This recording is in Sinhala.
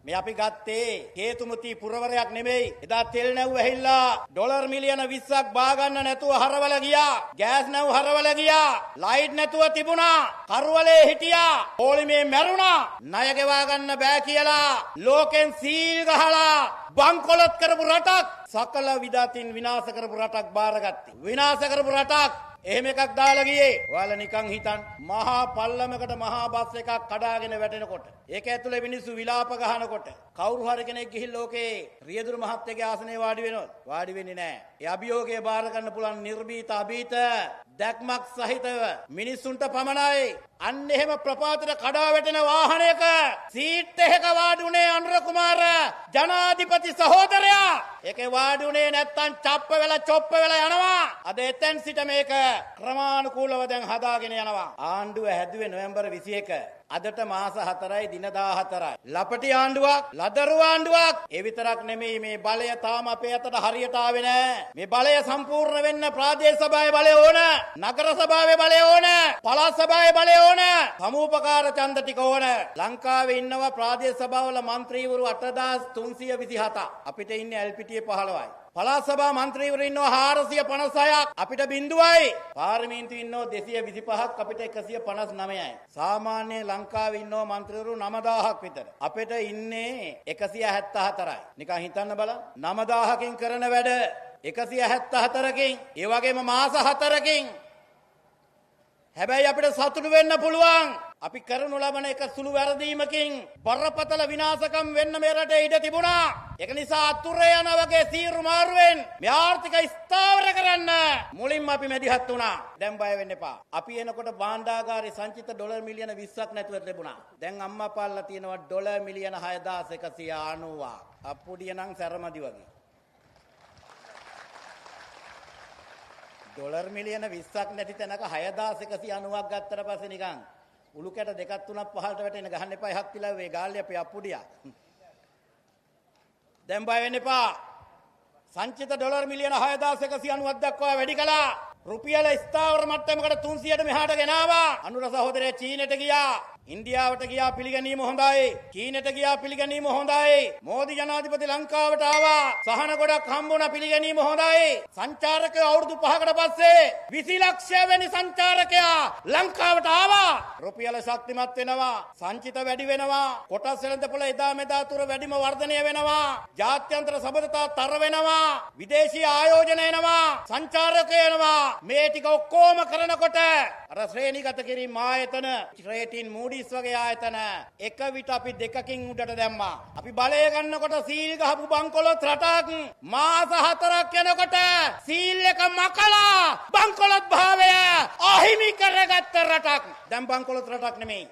මේ අපි ගත්තේ හේතුමති පුරවරයක් නෙමෙයි. එදා තෙල් නැව් ඇහිල්ලා ඩොලර් මිලියන 20ක් බා ගන්න නැතුව හරවල ගියා. ගෑස් නැව් හරවල ගියා. ලයිට් නැතුව තිබුණා. කරවලේ හිටියා. පොලිමේ මැරුණා. ණය ගෙවා ගන්න බෑ කියලා ලෝකෙන් සීල් ගහලා බංකොලොත් කරපු රටක්, සකල විදතින් විනාශ කරපු රටක් බාරගත්තේ. විනාශ කරපු රටක් එහෙම එකක් දාලා ගියේ. ඔයාලා නිකන් හිතන් මහා පල්ලමකට මහා බස් එකක් කඩාගෙන වැටෙනකොට, ඒක ඇතුලේ මිනිස්සු විලාප ගහනකොට කවුරු හරි කෙනෙක් ගිහින් ලෝකේ රියදුරු මහත්තයාගේ ආසනේ වාඩි වෙනවද? වාඩි වෙන්නේ නැහැ. ඒ අභියෝගය බාර ගන්න පුළුවන් නිර්භීත අභීත දැක්මක් සහිතව මිනිස්සුන්ට පමණයි. අන්න එහෙම ප්‍රපාතයට කඩා වැටෙන වාහනයක සීට් එකක වාඩි උනේ අනුර කුමාර ජනාධිපති සහෝදරයා. ඒකේ වාඩි උනේ නැත්තම් චප්ප වෙලා චොප්ප වෙලා යනවා. අද එතෙන් සිට මේක ක්‍රමානුකූලව දැන් හදාගෙන යනවා. ආණ්ඩුව හැදුවේ නොවැම්බර් 21. අදට මාස 4යි දින 14යි. ලපටි ආණ්ඩුවක්, ලදරු ආණ්ඩුවක්. ඒ විතරක් නෙමෙයි, මේ බලය තාම අපේ අතට හරියට ආවේ නැහැ. මේ බලය සම්පූර්ණ වෙන්න ප්‍රාදේශ සභාවේ බලය ඕන, නගර සභාවේ බලය ඕන, පළාත් සභාවේ බලය ඕන, සමූපකාර ඡන්ද ටික ඕන. ලංකාවේ ඉන්නවා ප්‍රාදේශ සභාවල മന്ത്രിවරු 8327. අපිට ඉන්නේ එල්පිටියේ 15යි. පළාත් සභා മന്ത്രിවරු ඉන්නවා 456ක්. අපිට බිඳුවයි. පාර්ලිමේන්තුවේ ඉන්නවා 225ක්. අපිට 159යි. සාමාන්‍ය ලංකාවේ ඉන්නවා മന്ത്രിවරු 9000ක් විතර. අපිට ඉන්නේ 174යි. නිකන් හිතන්න බලන්න. 9000කින් කරන වැඩ 174කින්, ඒ වගේම මාස 4කින්. හැබැයි අපිට සතුටු වෙන්න පුළුවන්. අපි කරනු ලබන එක සුළු වැරදීමකින් බරපතල විනාශකම් වෙන්න මේ රටේ ඉඩ තිබුණා. ඒක නිසා අතුරේ යන වගේ සීරු මාරුවෙන් මේ ආර්ථික ස්ථාවර කරන්න මුලින්ම අපි මැදිහත් වුණා. දැන් බය වෙන්න එපා. අපි එනකොට භාණ්ඩාගාරේ සංචිත ඩොලර් මිලියන 20ක් නැතුව තිබුණා. දැන් අම්මා පාල්ලා තියෙනවා ඩොලර් මිලියන 6190ක්. අප්පුඩිය නම් සැරමදි වගේ. ඩොලර් මිලියන 20ක් නැති තැනක 6190ක් ගත්තට පස්සේ නිකන් උළු කැට දෙකක් තුනක් පහළට වැටෙන ගහන්න එපා. එකක් තියලා වේ ගාල්ලේ අපේ අප්පුඩියා. දැන් බය වෙන්න එපා. සංචිත ඩොලර් මිලියන 6190ක් දක්වා වැඩි කළා. රුපියල ස්ථාවර මට්ටමකට 300ට මෙහාට ගෙනාවා. අනුර සහෝදරයා චීනෙට ගියා. ඉන්දියාවට ගියා, පිළිගැනීම හොඳයි. චීනෙට ගියා, පිළිගැනීම හොඳයි. මෝදි ජනාධිපති ලංකාවට ආවා. සහන ගොඩක් හම්බුණා, පිළිගැනීම හොඳයි. සංචාරකයෝ අවුරුදු 5කට පස්සේ 20 ලක්ෂය වෙනි සංචාරකයා ලංකාවට ආවා. රුපියල ශක්තිමත් වෙනවා, සංචිත වැඩි වෙනවා, කොටස් වෙළඳපොළ එදා මෙදා තුර වැඩිම වර්ධනය වෙනවා, ජාත්‍යන්තර සබඳතා තර වෙනවා, විදේශීය ආයෝජන එනවා, සංචාරකයෝ එනවා. මේ ටික ඔක්කොම කරනකොට අර ශ්‍රේණිගත කිරීම ආයතන, රේටින් මූඩිස් වගේ ආයතන එක විට අපි දෙකකින් උඩට දැම්මා. අපි බලය ගන්නකොට සීල් ගහපු බංකොලොත් රටක් මාස 4ක් යනකොට සීල් එක මකලා බංකොලොත් භාවය අහිමි කරගත්ත රටක්. දැන් බංකොලොත් රටක් නෙමෙයි.